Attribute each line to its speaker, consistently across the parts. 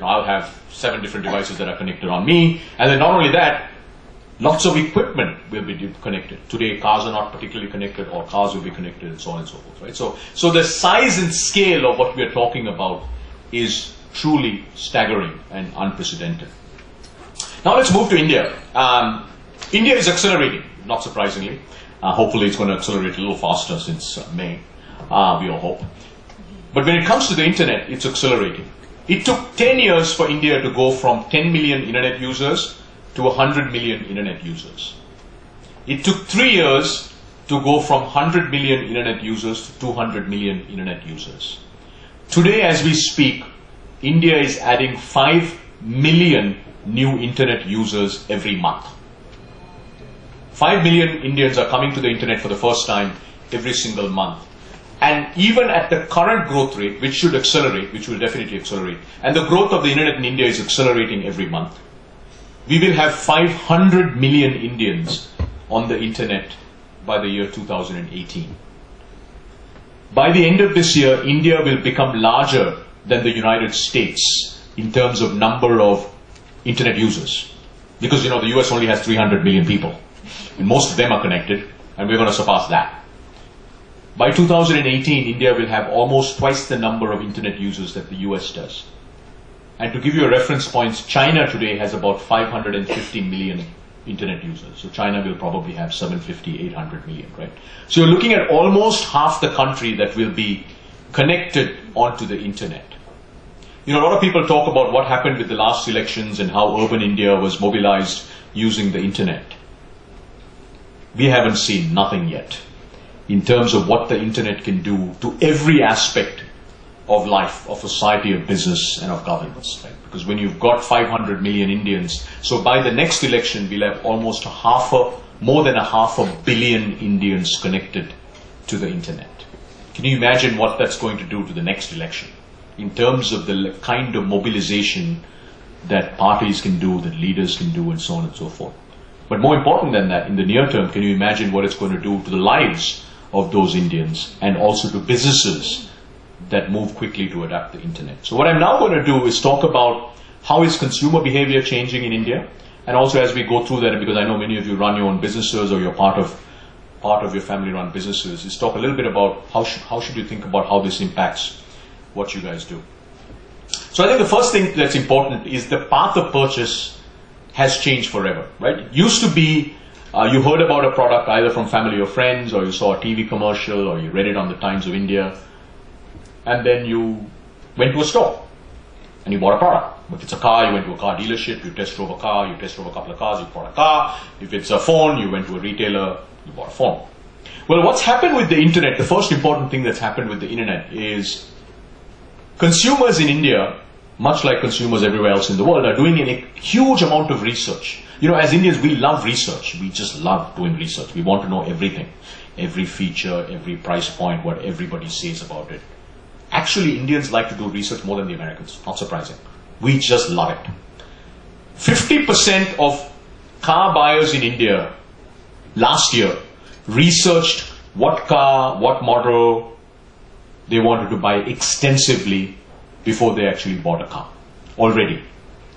Speaker 1: I'll have 7 different devices that are connected on me, and then not only that, lots of equipment will be connected. Today, cars are not particularly connected, or cars will be connected, and so on and so forth, right? So the size and scale of what we are talking about is truly staggering and unprecedented. Now let's move to India. India is accelerating, not surprisingly. Hopefully it's going to accelerate a little faster since May, we all hope. But when it comes to the internet, it's accelerating. It took 10 years for India to go from 10 million internet users to 100 million internet users. It took 3 years to go from 100 million internet users to 200 million internet users. Today, as we speak, India is adding 5 million new internet users every month. 5 million Indians are coming to the internet for the first time every single month. And even at the current growth rate, which should accelerate, which will definitely accelerate, and the growth of the internet in India is accelerating every month, we will have 500 million Indians on the internet by the year 2018. By the end of this year, India will become larger than the United States in terms of number of internet users. Because, the US only has 300 million people. And most of them are connected, and we're going to surpass that. By 2018, India will have almost twice the number of internet users that the US does. And to give you a reference point, China today has about 550 million internet users. So China will probably have 750, 800 million, right? So you're looking at almost half the country that will be connected onto the internet. A lot of people talk about what happened with the last elections and how urban India was mobilized using the internet. We haven't seen nothing yet in terms of what the internet can do to every aspect of life, of society, of business, and of governance. Right? Because when you've got 500 million Indians, so by the next election, we'll have almost more than a half a billion Indians connected to the internet. Can you imagine what that's going to do to the next election in terms of the kind of mobilization that parties can do, that leaders can do, and so on and so forth? But more important than that, in the near term, can you imagine what it's going to do to the lives of those Indians and also to businesses that move quickly to adapt the internet? So what I'm now going to do is talk about how is consumer behavior changing in India, and also as we go through that, because I know many of you run your own businesses or you're part of your family-run businesses, is talk a little bit about how should you think about how this impacts what you guys do. So I think the first thing that's important is the path of purchase has changed forever, right? It used to be you heard about a product either from family or friends, or you saw a TV commercial, or you read it on the Times of India, and then you went to a store and you bought a product. If it's a car, you went to a car dealership, you test drove a car, you test drove a couple of cars, you bought a car. If it's a phone, you went to a retailer, you bought a phone. Well, what's happened with the internet, the first important thing that's happened with the internet is consumers in India, much like consumers everywhere else in the world, are doing a huge amount of research. As Indians, we love research. We just love doing research. We want to know everything. Every feature, every price point, what everybody says about it. Actually, Indians like to do research more than the Americans. Not surprising. We just love it. 50% of car buyers in India last year researched what car, what model they wanted to buy extensively before they actually bought a car. Already.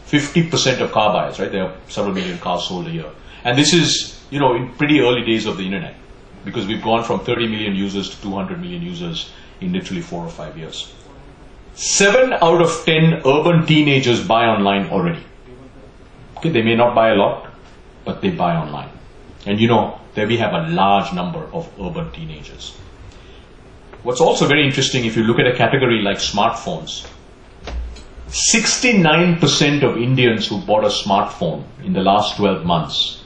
Speaker 1: 50% of car buyers, right? There are several million cars sold a year. And this is, in pretty early days of the internet, because we've gone from 30 million users to 200 million users in literally 4 or 5 years. 7 out of 10 urban teenagers buy online already. Okay, they may not buy a lot, but they buy online. And there we have a large number of urban teenagers. What's also very interesting, if you look at a category like smartphones, 69% of Indians who bought a smartphone in the last 12 months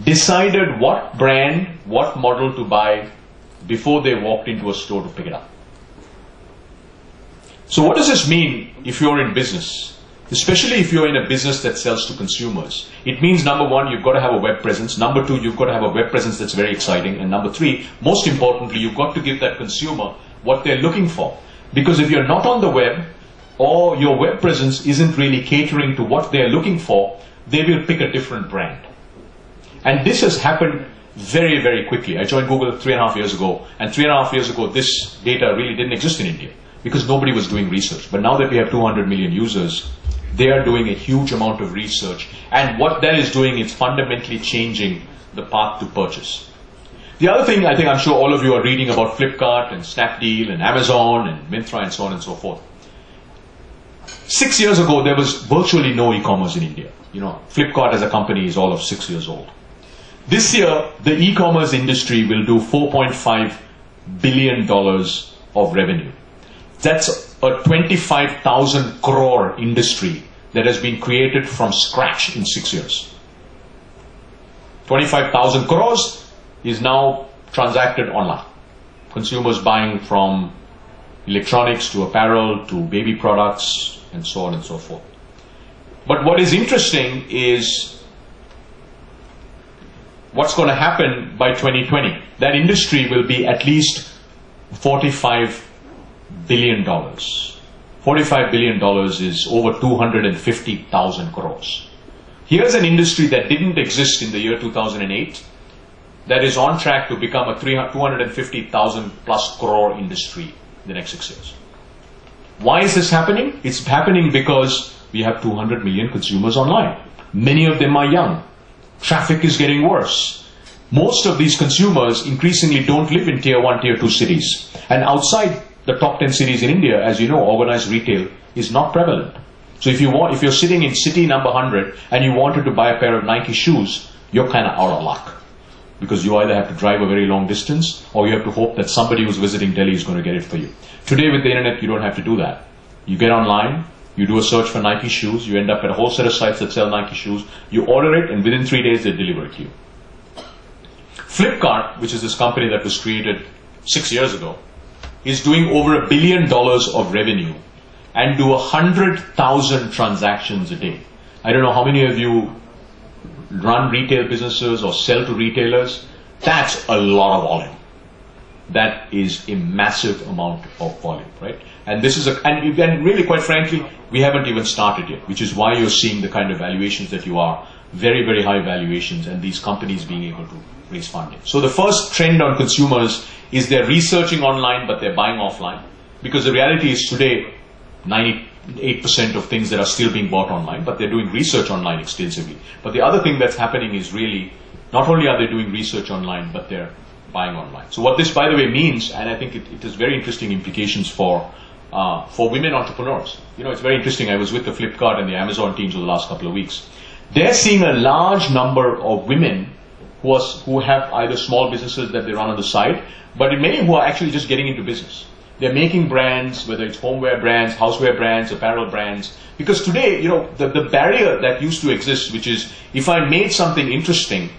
Speaker 1: decided what brand, what model to buy before they walked into a store to pick it up. So what does this mean if you're in business? Especially if you're in a business that sells to consumers. It means, number one, you've got to have a web presence. Number two, you've got to have a web presence that's very exciting. And number three, most importantly, you've got to give that consumer what they're looking for. Because if you're not on the web, or your web presence isn't really catering to what they're looking for, they will pick a different brand. And this has happened very, very quickly. I joined Google 3.5 years ago, and 3.5 years ago, this data really didn't exist in India because nobody was doing research. But now that we have 200 million users, They are doing a huge amount of research, and what that is doing is fundamentally changing the path to purchase. The other thing, I think I'm sure all of you are reading about Flipkart and Snapdeal and Amazon and Myntra and so on and so forth. 6 years ago, there was virtually no e-commerce in India. You know, Flipkart as a company is all of 6 years old. This year, the e-commerce industry will do $4.5 billion of revenue. That's a 25,000 crore industry that has been created from scratch in 6 years. 25,000 crores is now transacted online. Consumers buying from electronics to apparel to baby products and so on and so forth. But what is interesting is what's going to happen by 2020. That industry will be at least $45 billion. $45 billion is over 250,000 crores. Here's an industry that didn't exist in the year 2008 that is on track to become a 250,000 plus crore industry in the next 6 years. Why is this happening? It's happening because we have 200 million consumers online. Many of them are young. Traffic is getting worse. Most of these consumers increasingly don't live in tier 1, tier 2 cities. And outside the top 10 cities in India, as you know, organized retail is not prevalent. So if you're sitting in city number 100 and you wanted to buy a pair of Nike shoes, you're kind of out of luck. Because you either have to drive a very long distance or you have to hope that somebody who's visiting Delhi is going to get it for you. Today with the internet, you don't have to do that. You get online, you do a search for Nike shoes, you end up at a whole set of sites that sell Nike shoes, you order it, and within 3 days they deliver it to you. Flipkart, which is this company that was created 6 years ago, is doing over $1 billion of revenue and do 100,000 transactions a day. I don't know how many of you run retail businesses or sell to retailers. That's a lot of volume. That is a massive amount of volume, right? And this is and really, quite frankly, we haven't even started yet, which is why you're seeing the kind of valuations that you are, very, very high valuations, and these companies being able to raise funding. So the first trend on consumers is they're researching online, but they're buying offline. Because the reality is today, 98% of things that are still being bought online, but they're doing research online extensively. But the other thing that's happening is really, not only are they doing research online, but they're buying online. So what this, by the way, means, and I think it has very interesting implications for women entrepreneurs. You know, it's very interesting. I was with the Flipkart and the Amazon teams over the last couple of weeks. They're seeing a large number of women who have either small businesses that they run on the side, but many who are actually just getting into business. They're making brands, whether it's homeware brands, houseware brands, apparel brands. Because today, you know, the barrier that used to exist, which is if I made something interesting,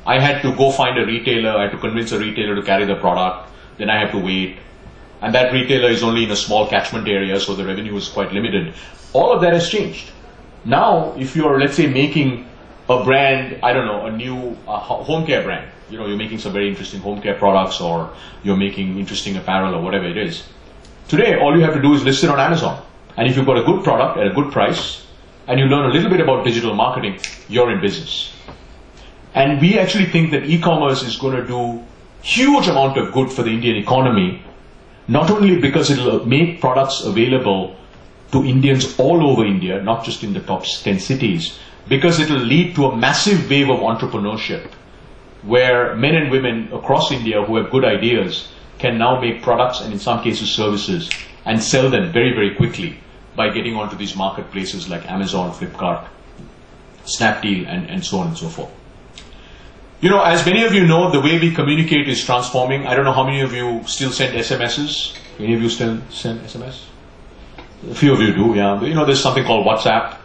Speaker 1: I had to go find a retailer, I had to convince a retailer to carry the product, then I have to wait. And that retailer is only in a small catchment area, so the revenue is quite limited. All of that has changed. Now, if you're, let's say, making a brand, I don't know, a new home care brand, you know, you're making some very interesting home care products, or you're making interesting apparel, or whatever it is. Today, all you have to do is list it on Amazon. And if you've got a good product at a good price, and you learn a little bit about digital marketing, you're in business. And we actually think that e-commerce is going to do huge amount of good for the Indian economy, not only because it will make products available to Indians all over India, not just in the top 10 cities, because it will lead to a massive wave of entrepreneurship, where men and women across India who have good ideas can now make products and in some cases services and sell them very, very quickly by getting onto these marketplaces like Amazon, Flipkart, Snapdeal, and so on and so forth. You know, as many of you know, the way we communicate is transforming. I don't know how many of you still send SMSs. Any of you still send SMS? A few of you do, yeah. You know, there's something called WhatsApp.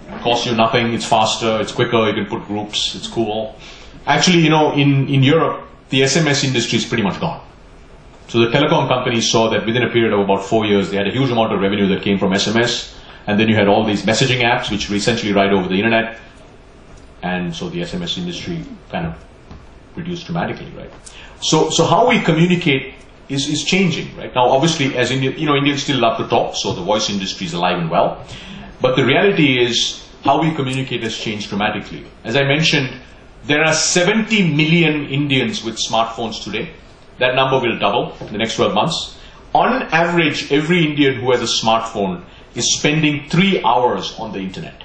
Speaker 1: It costs you nothing. It's faster. It's quicker. You can put groups. It's cool. Actually, you know, in Europe, the SMS industry is pretty much gone. So the telecom companies saw that within a period of about 4 years, they had a huge amount of revenue that came from SMS. And then you had all these messaging apps, which were essentially right over the internet. And so the SMS industry kind of reduced dramatically, right? So how we communicate is changing, right? Now, obviously, as Indians still love to talk, so the voice industry is alive and well. But the reality is how we communicate has changed dramatically. As I mentioned, there are 70 million Indians with smartphones today. That number will double in the next 12 months. On average, every Indian who has a smartphone is spending 3 hours on the internet.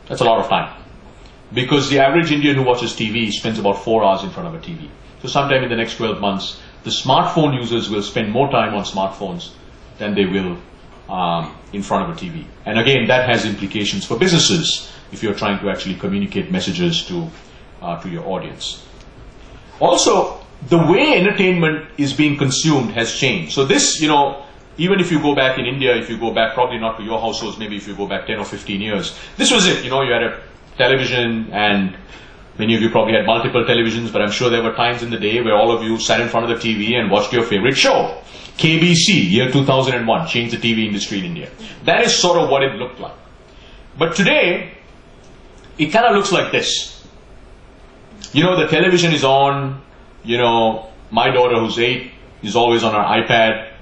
Speaker 1: That's a lot of time. Because the average Indian who watches TV spends about 4 hours in front of a TV. So sometime in the next 12 months, the smartphone users will spend more time on smartphones than they will in front of a TV. And again, that has implications for businesses if you're trying to actually communicate messages to your audience. Also, the way entertainment is being consumed has changed. So this, even if you go back in India, if you go back, probably not to your households, maybe if you go back 10 or 15 years, this was it. You had a television, and many of you probably had multiple televisions, but I'm sure there were times in the day where all of you sat in front of the TV and watched your favorite show. KBC, year 2001, changed the TV industry in India. That is sort of what it looked like. But today, it kind of looks like this. The television is on, my daughter who's 8 is always on her iPad.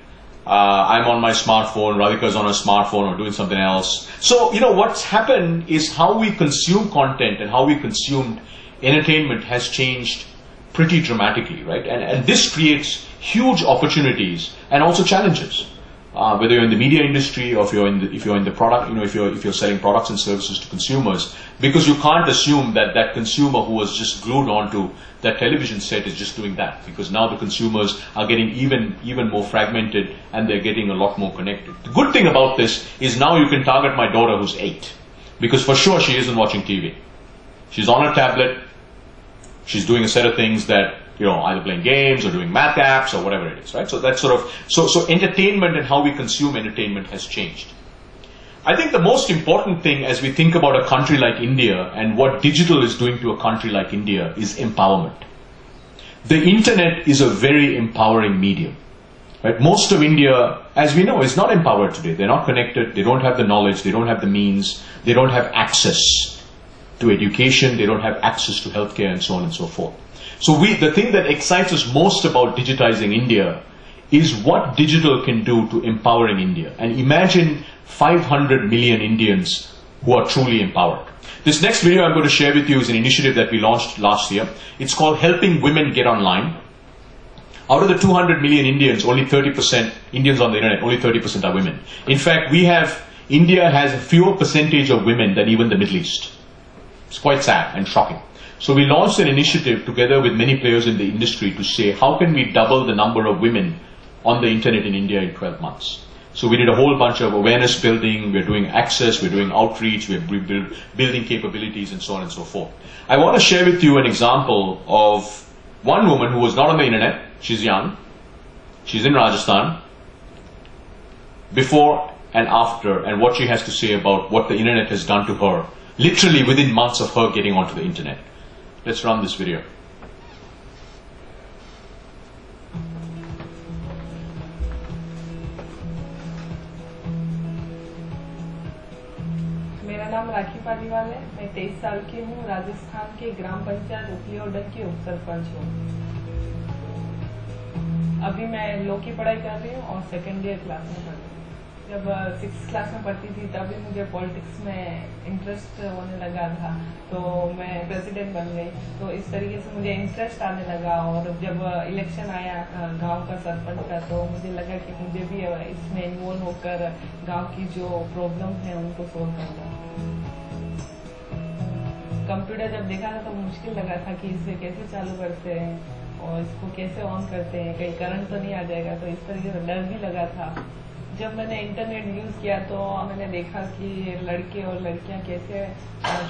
Speaker 1: I'm on my smartphone, Radhika's on her smartphone or doing something else. So, what's happened is how we consume content and how we consume entertainment has changed pretty dramatically, right? And this creates huge opportunities and also challenges. Whether you're in the media industry or if you're in the product, if you're selling products and services to consumers, because you can't assume that consumer who was just glued onto that television set is just doing that, because now the consumers are getting even more fragmented and they're getting a lot more connected. The good thing about this is now you can target my daughter who's 8, because for sure she isn't watching TV. She's on her tablet, she's doing a set of things that either playing games or doing math apps or whatever it is, right? So that's so entertainment and how we consume entertainment has changed. I think the most important thing as we think about a country like India and what digital is doing to a country like India is empowerment. The internet is a very empowering medium, right? Most of India, as we know, is not empowered today. They're not connected, they don't have the knowledge, they don't have the means, they don't have access to education, they don't have access to healthcare and so on and so forth. So the thing that excites us most about digitizing India is what digital can do to empowering India. And imagine 500 million Indians who are truly empowered. This next video I'm going to share with you is an initiative that we launched last year. It's called Helping Women Get Online. Out of the 200 million Indians, only 30% Indians on the internet, only 30% are women. In fact, India has a fewer percentage of women than even the Middle East. It's quite sad and shocking. So we launched an initiative together with many players in the industry to say, how can we double the number of women on the internet in India in 12 months? So we did a whole bunch of awareness building, we're doing access, we're doing outreach, we're building capabilities and so on and so forth. I want to share with you an example of one woman who was not on the internet. She's young, she's in Rajasthan, before and after, and what she has to say about what the internet has done to her, literally within months of her getting onto the internet. Let's run this video.
Speaker 2: मेरा नाम राखी पालीवाल है। मैं 23 साल की हूँ। राजस्थान के ग्राम panchayat उपली order की उप सरपंच हूँ। अभी मैं लॉ की पढ़ाई कर रही हूँ और सेकेंड ईयर क्लास में पढ़ रही हूँ। जब 6th क्लास में पढ़ती थी तभी मुझे पॉलिटिक्स में इंटरेस्ट होने लगा था, तो मैं प्रेसिडेंट बन गई। तो इस तरीके से मुझे इंटरेस्ट आने लगा, और जब इलेक्शन आया गांव का सरपंच का, तो मुझे लगा कि मुझे भी इसमें इन्वॉल्व होकर गांव की जो प्रॉब्लम है उनको सोल्व करना। कंप्यूटर जब देखा था तो मुश्किल लगा था कि इसे कैसे चालू करते हैं और इसको कैसे ऑन करते हैं, कहीं करंट तो नहीं आ जाएगा, तो इस तरीके से डर भी लगा था। जब मैंने इंटरनेट यूज किया तो मैंने देखा कि लड़के और लड़कियां कैसे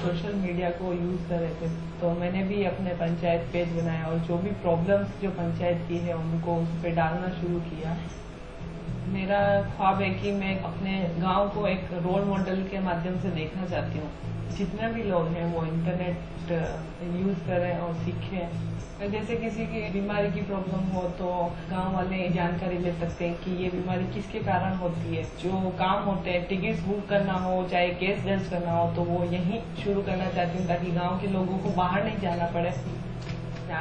Speaker 2: सोशल मीडिया को यूज कर रहे थे, तो मैंने भी अपने पंचायत पेज बनाया और जो भी प्रॉब्लम्स जो पंचायत की है उनको उस पर डालना शुरू किया। मेरा ख्वाब है कि मैं अपने गांव को एक रोल मॉडल के माध्यम से देखना चाहती हूँ। जितने भी लोग हैं वो इंटरनेट यूज करें और सीखें। जैसे किसी की बीमारी की प्रॉब्लम हो तो गांव वाले जानकारी ले सकते हैं कि ये बीमारी किसके कारण होती है। जो काम होते हैं, टिकट्स बुक करना हो, चाहे केस दर्ज करना हो, तो वो यहीं शुरू करना चाहती हूँ ताकि गांव के लोगों को बाहर नहीं जाना पड़े।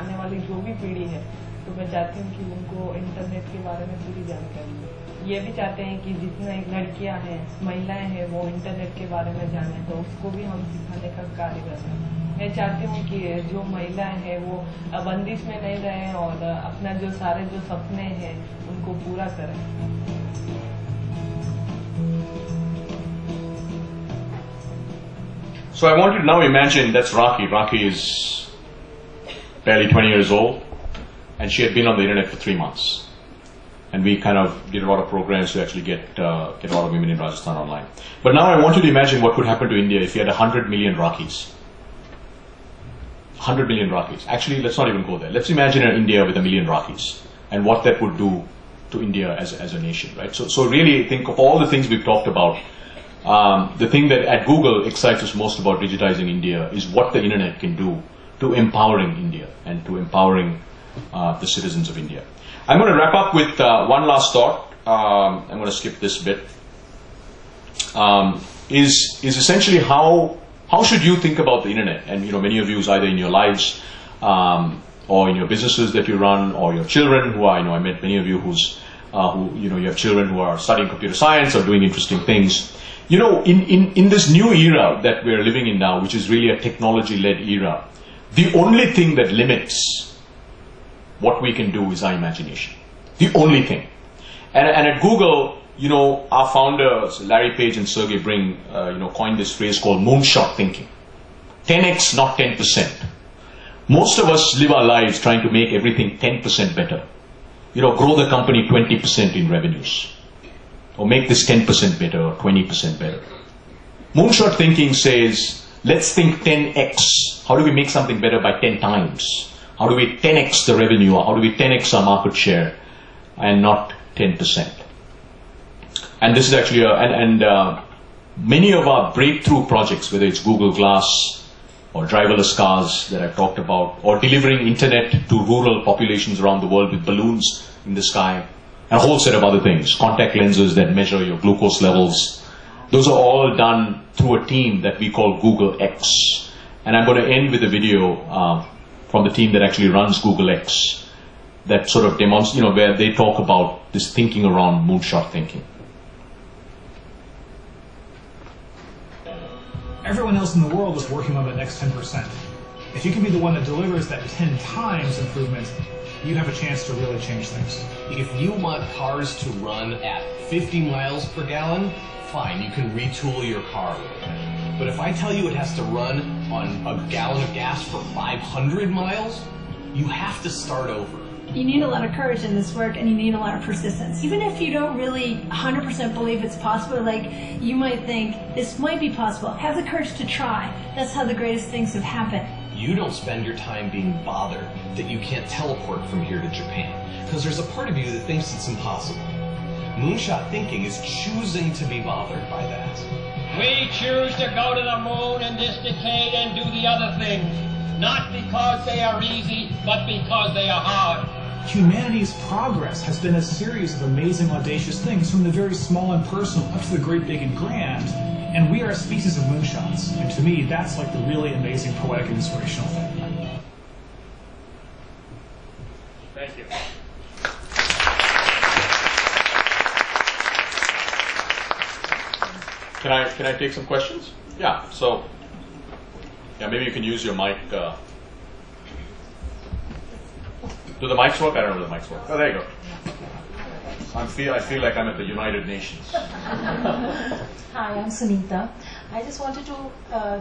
Speaker 2: आने वाली जो भी पीढ़ी है, तो मैं चाहती हूँ कि उनको इंटरनेट के बारे में पूरी जानकारी हो। ये भी चाहते हैं कि जितने लड़कियां हैं, महिलाएं हैं, वो इंटरनेट के बारे में जाने, तो उसको भी हम सिखाने का कार्य कर रहे हैं। मैं चाहती हूँ कि जो महिलाएं हैं वो बंदिश में नहीं रहें और अपना जो सारे जो सपने हैं उनको पूरा करें।
Speaker 1: So I want you to now imagine that's Raki. Raki is barely 20 years old, and she had been on the internet for 3 months. And we kind of did a lot of programs to actually get a lot of women in Rajasthan online. But now I want you to imagine what could happen to India if you had 100 million Rakis. 100 million Rakis. Actually, let's not even go there. Let's imagine an India with 1 million Rakis and what that would do to India as a nation, right? So really think of all the things we've talked about. The thing that at Google excites us most about digitizing India is what the internet can do to empowering India and to empowering the citizens of India. I'm going to wrap up with one last thought. I'm going to skip this bit. Is essentially how should you think about the internet? And many of you is either in your lives or in your businesses that you run, or your children who are. I met many of you who you have children who are studying computer science or doing interesting things. In this new era that we're living in now, which is really a technology-led era, the only thing that limits what we can do is our imagination. The only thing. And at Google, our founders, Larry Page and Sergey Brin, coined this phrase called moonshot thinking. 10x, not 10%. Most of us live our lives trying to make everything 10% better. Grow the company 20% in revenues. Or make this 10% better or 20% better. Moonshot thinking says, let's think 10x. How do we make something better by 10 times? How do we 10x the revenue? How do we 10x our market share and not 10%? And this is actually, many of our breakthrough projects, whether it's Google Glass or driverless cars that I've talked about, or delivering internet to rural populations around the world with balloons in the sky, and a whole set of other things, contact lenses that measure your glucose levels. Those are all done through a team that we call Google X. And I'm going to end with a video from the team that actually runs Google X that sort of demonstrates, where they talk about this thinking around moonshot thinking.
Speaker 3: Everyone else in the world is working on the next 10%. If you can be the one that delivers that 10 times improvement, you have a chance to really change things.
Speaker 4: If you want cars to run at 50 miles per gallon, fine, you can retool your car. But if I tell you it has to run on a gallon of gas for 500 miles, you have to start over.
Speaker 5: You need a lot of courage in this work, and you need a lot of persistence. Even if you don't really 100% believe it's possible, like you might think this might be possible, have the courage to try. That's how the greatest things have happened.
Speaker 4: You don't spend your time being bothered that you can't teleport from here to Japan, because there's a part of you that thinks it's impossible. Moonshot thinking is choosing to be bothered by that.
Speaker 6: We choose to go to the moon in this decade and do the other things, not because they are easy, but because they are hard.
Speaker 3: Humanity's progress has been a series of amazing, audacious things, from the very small and personal up to the great, big, and grand. And we are a species of moonshots. And to me, that's like the really amazing, poetic, and inspirational thing.
Speaker 6: Thank you.
Speaker 1: Can I take some questions? Yeah. So, maybe you can use your mic. Do the mics work? I don't know if the mics work. Oh, there you go. I feel like I'm at the United Nations.
Speaker 7: Hi, I'm Sunita. I just wanted to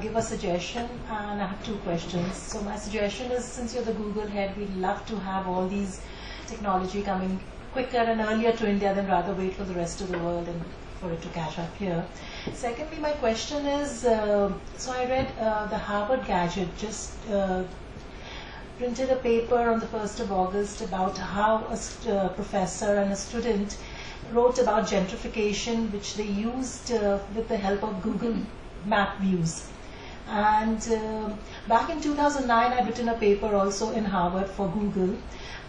Speaker 7: give a suggestion, and I have 2 questions. So my suggestion is, since you're the Google head, we'd love to have all these technology coming quicker and earlier to India than rather wait for the rest of the world and for it to catch up here. Secondly, my question is, so I read the Harvard Gadget just printed a paper on the 1st of August about how a professor and a student wrote about gentrification, which they used with the help of Google Map views. And back in 2009, I'd written a paper also in Harvard for Google.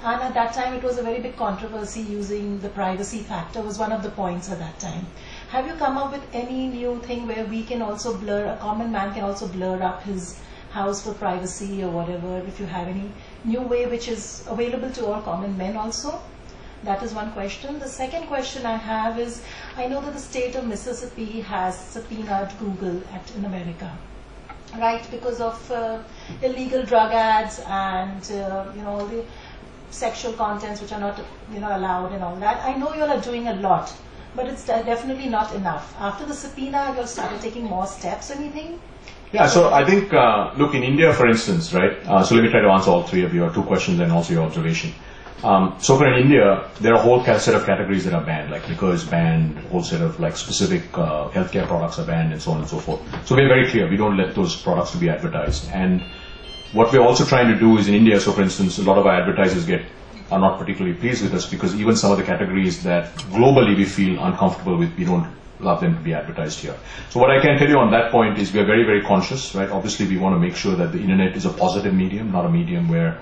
Speaker 7: And at that time, it was a very big controversy. Using the privacy factor was one of the points at that time. Have you come up with any new thing where we can also a common man can also blur up his house for privacy or whatever, if you have any new way which is available to all common men also? That is one question. The second question I have is, I know that the state of Mississippi has subpoenaed Google in America, right, because of illegal drug ads and all the sexual contents which are not allowed and all that. I know you all are doing a lot, but it's definitely not enough. After the subpoena, you all started taking more steps. Anything?
Speaker 1: Yeah, so I think, look, in India, for instance, right, so let me try to answer all three of your two questions and also your observation. So for in India, there are a whole set of categories that are banned, like liquor is banned, a whole set of like specific healthcare products are banned and so on and so forth. So we're very clear, we don't let those products to be advertised. And what we're also trying to do is in India, so for instance, a lot of our advertisers are not particularly pleased with us because even some of the categories that globally we feel uncomfortable with, we don't allow them to be advertised here. So what I can tell you on that point is we are very, very conscious, right? Obviously we want to make sure that the internet is a positive medium, not a medium where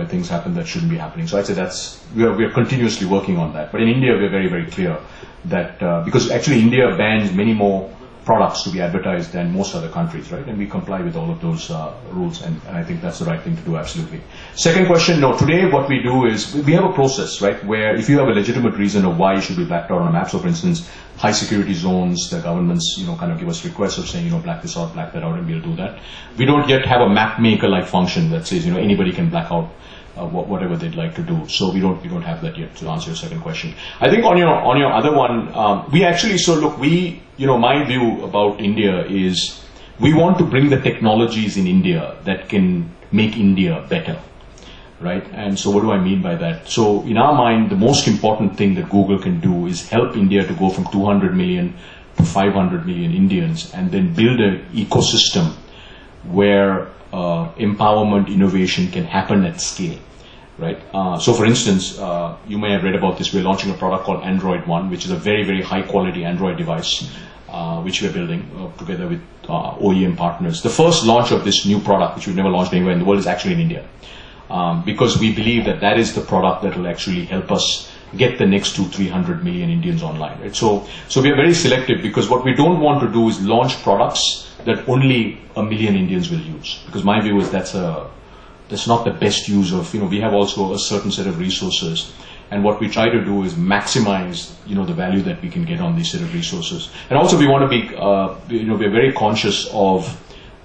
Speaker 1: things happen that shouldn't be happening. So I'd say we are continuously working on that. But in India, we're very, very clear that because actually India bans many more products to be advertised than most other countries, right? And we comply with all of those rules, and I think that's the right thing to do, absolutely. Second question, no, today what we do is we have a process, right, where if you have a legitimate reason of why you should be blacked out on a map, so for instance, high security zones, the governments, kind of give us requests of saying, black this out, black that out, and we'll do that. We don't yet have a map maker like function that says, anybody can black out whatever they'd like to do. So we don't have that yet, to answer your second question. I think on your other one, we actually, so look, my view about India is we want to bring the technologies in India that can make India better, right? And so what do I mean by that? So in our mind, the most important thing that Google can do is help India to go from 200 million to 500 million Indians and then build an ecosystem where empowerment, innovation can happen at scale, right? So for instance, you may have read about this, we're launching a product called Android One, which is a very, very high quality Android device, which we're building together with OEM partners. The first launch of this new product, which we've never launched anywhere in the world, is actually in India. Because we believe that is the product that will actually help us get the next 200-300 million Indians online, right? So we are very selective because what we don't want to do is launch products that only 1 million Indians will use. Because my view is that's not the best use of, we have also a certain set of resources. And what we try to do is maximize, the value that we can get on these set of resources. And also we want to be, we're very conscious of,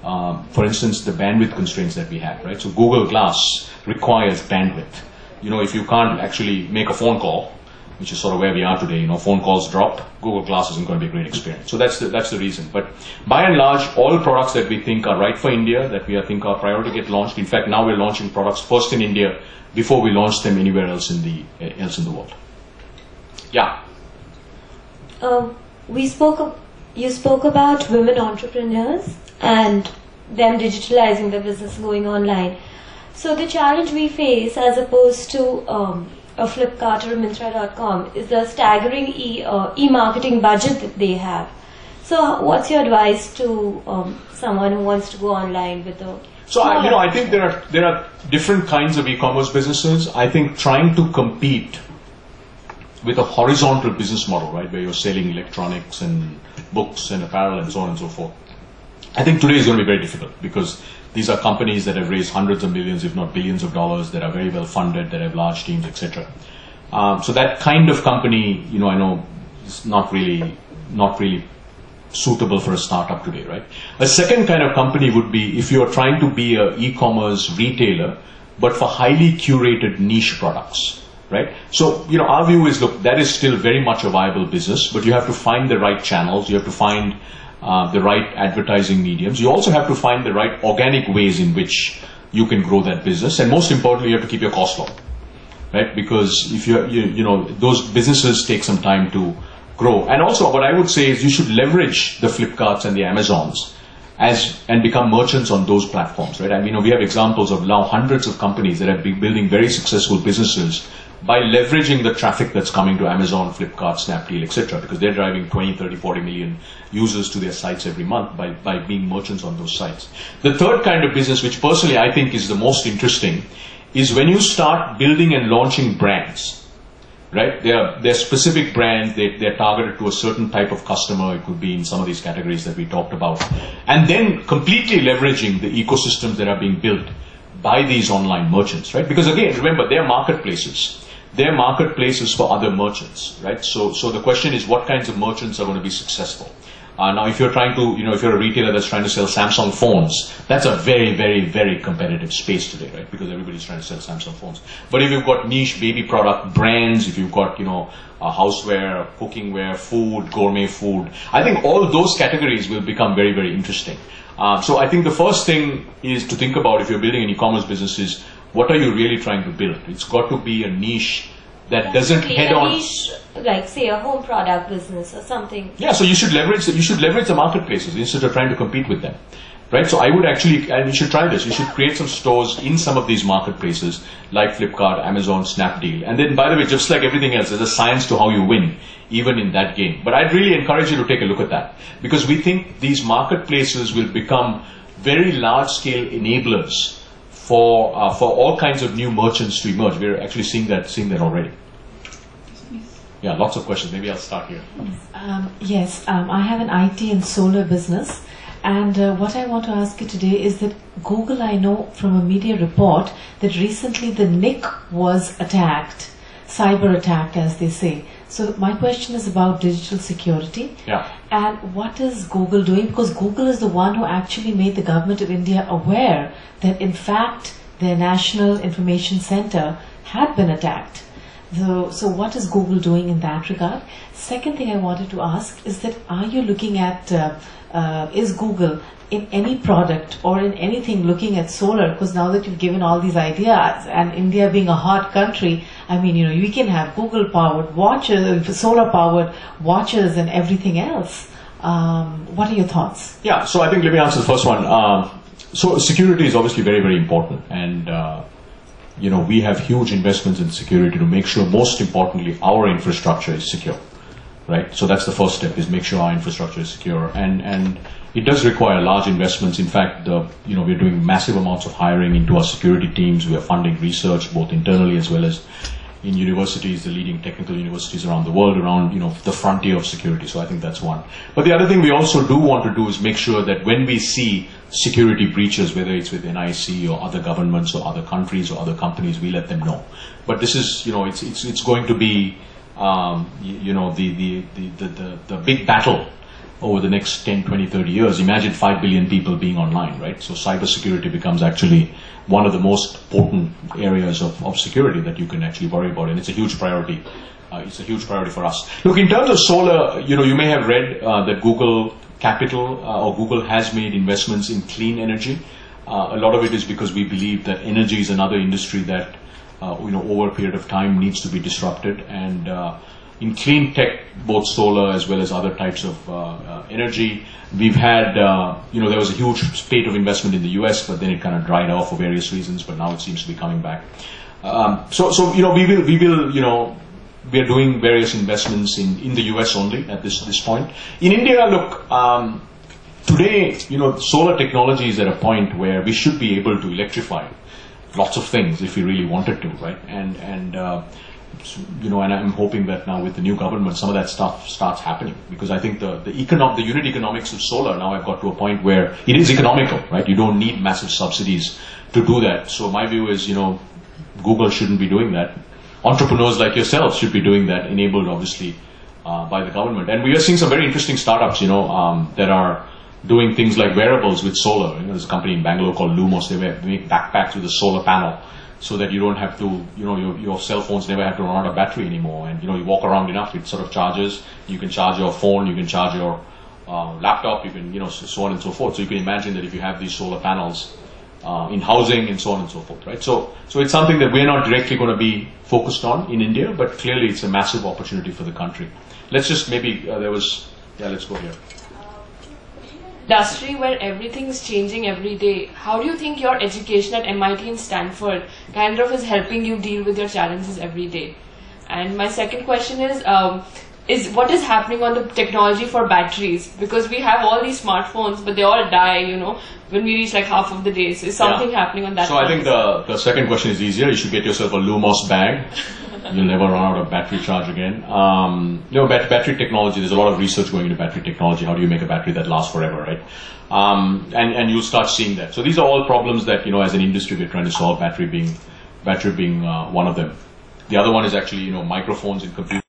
Speaker 1: for instance, the bandwidth constraints that we have, right? So Google Glass requires bandwidth. If you can't actually make a phone call, which is sort of where we are today, phone calls drop, Google Glass isn't going to be a great experience. So that's the reason. But by and large, all products that we think are right for India, that we think are priority get launched. In fact, now we're launching products first in India before we launch them anywhere else in the world. Yeah.
Speaker 8: You spoke about women entrepreneurs and them digitalizing their business, going online. So the challenge we face, as opposed to a Flipkart or a Myntra.com, is the staggering e-marketing budget that they have. So what's your advice to someone who wants to go online with a...
Speaker 1: So I think there are different kinds of e-commerce businesses. I think trying to compete with a horizontal business model, right, where you're selling electronics and books and apparel and so on and so forth, I think today is going to be very difficult because these are companies that have raised hundreds of millions, if not billions of dollars, that are very well funded, that have large teams, etc. So that kind of company, I know is not really suitable for a startup today, right? A second kind of company would be if you're trying to be an e-commerce retailer, but for highly curated niche products, right? So, our view is, look, that is still very much a viable business, but you have to find the right channels, you have to find the right advertising mediums. You also have to find the right organic ways in which you can grow that business, and most importantly, you have to keep your costs low, right? Because if those businesses take some time to grow. And also, what I would say is you should leverage the Flipkarts and the Amazons and become merchants on those platforms, right? I mean, we have examples of now hundreds of companies that have been building very successful businesses by leveraging the traffic that's coming to Amazon, Flipkart, Snapdeal, etc., because they're driving 20, 30, 40 million users to their sites every month by being merchants on those sites. The third kind of business, which personally I think is the most interesting, is when you start building and launching brands, right? They're specific brands, they're targeted to a certain type of customer, it could be in some of these categories that we talked about, and then completely leveraging the ecosystems that are being built by these online merchants, right? Because again, remember, they're marketplaces. They're marketplaces for other merchants, right? So the question is, what kinds of merchants are going to be successful? Now, if you're trying to, if you're a retailer that's trying to sell Samsung phones, that's a very, very, very competitive space today, right? Because everybody's trying to sell Samsung phones. But if you've got niche baby product brands, if you've got, houseware, cookingware, food, gourmet food, I think all those categories will become very, very interesting. So I think the first thing is to think about, if you're building an e-commerce business, is what are you really trying to build? It's got to be a niche that doesn't head on.
Speaker 8: Niche, like say a home product business or something.
Speaker 1: Yeah, so you should leverage the marketplaces instead of trying to compete with them, right? So I would actually, and you should try this. You should create some stores in some of these marketplaces like Flipkart, Amazon, Snapdeal, and then, by the way, just like everything else, there's a science to how you win, even in that game. But I'd really encourage you to take a look at that, because we think these marketplaces will become very large-scale enablers for all kinds of new merchants to emerge. We're actually seeing that already. Yeah, lots of questions. Maybe I'll start here.
Speaker 9: Yes, I have an IT and solar business, and what I want to ask you today is that Google, I know from a media report that recently the NIC was attacked, cyber attacked as they say. So my question is about digital security.
Speaker 1: Yeah.
Speaker 9: And what is Google doing? Because Google is the one who actually made the government of India aware that in fact their National Information Center had been attacked. So what is Google doing in that regard? Second thing I wanted to ask is that are you looking at, is Google in any product or in anything looking at solar? Because now that you've given all these ideas, and India being a hot country, I mean, we can have Google powered watches, solar powered watches and everything else. What are your thoughts?
Speaker 1: Yeah, so I think let me answer the first one. So security is obviously very, very important, and we have huge investments in security to make sure, most importantly, our infrastructure is secure, right? So that's the first step, is make sure our infrastructure is secure, and it does require large investments. In fact, we're doing massive amounts of hiring into our security teams. We are funding research both internally as well as in universities, the leading technical universities around the world, around the frontier of security. So I think that's one. But the other thing we also do want to do is make sure that when we see security breaches, whether it's with NIC or other governments or other countries or other companies, we let them know. But this is, it's going to be, the big battle over the next 10, 20, 30 years. Imagine 5 billion people being online, right? So cybersecurity becomes actually one of the most potent areas of security that you can actually worry about, and it's a huge priority. It's a huge priority for us. Look, in terms of solar, you may have read that Google Capital or Google has made investments in clean energy. A lot of it is because we believe that energy is another industry that, over a period of time needs to be disrupted, and in clean tech, both solar as well as other types of energy, we've had, there was a huge spate of investment in the US, but then it kind of dried off for various reasons, but now it seems to be coming back. We are doing various investments in the US only at this point. In India, look, today, solar technology is at a point where we should be able to electrify lots of things if we really wanted to, right? And I'm hoping that now with the new government, some of that stuff starts happening, because I think the unit economics of solar now have got to a point where it is economical, right? You don't need massive subsidies to do that. So my view is, Google shouldn't be doing that. Entrepreneurs like yourselves should be doing that, enabled obviously by the government. And we are seeing some very interesting startups, that are doing things like wearables with solar. There's a company in Bangalore called Lumos. They make backpacks with a solar panel, so that you don't have to, your cell phones never have to run out of battery anymore. And, you walk around enough, it sort of charges. You can charge your phone, you can charge your laptop, you can, so on and so forth. So you can imagine that if you have these solar panels in housing and so on and so forth, right? So it's something that we're not directly going to be focused on in India, but clearly it's a massive opportunity for the country. Let's just maybe, let's go here.
Speaker 10: Industry where everything is changing every day, how do you think your education at MIT and Stanford kind of is helping you deal with your challenges every day? And my second question is what is happening on the technology for batteries? Because we have all these smartphones, but they all die, when we reach like half of the days. Is something happening on that?
Speaker 1: So I think the second question is easier. You should get yourself a Lumos bag. You'll never run out of battery charge again. Battery technology, there's a lot of research going into battery technology. How do you make a battery that lasts forever, right? And you'll start seeing that. So these are all problems that, as an industry, we're trying to solve, battery being one of them. The other one is actually, microphones in computers.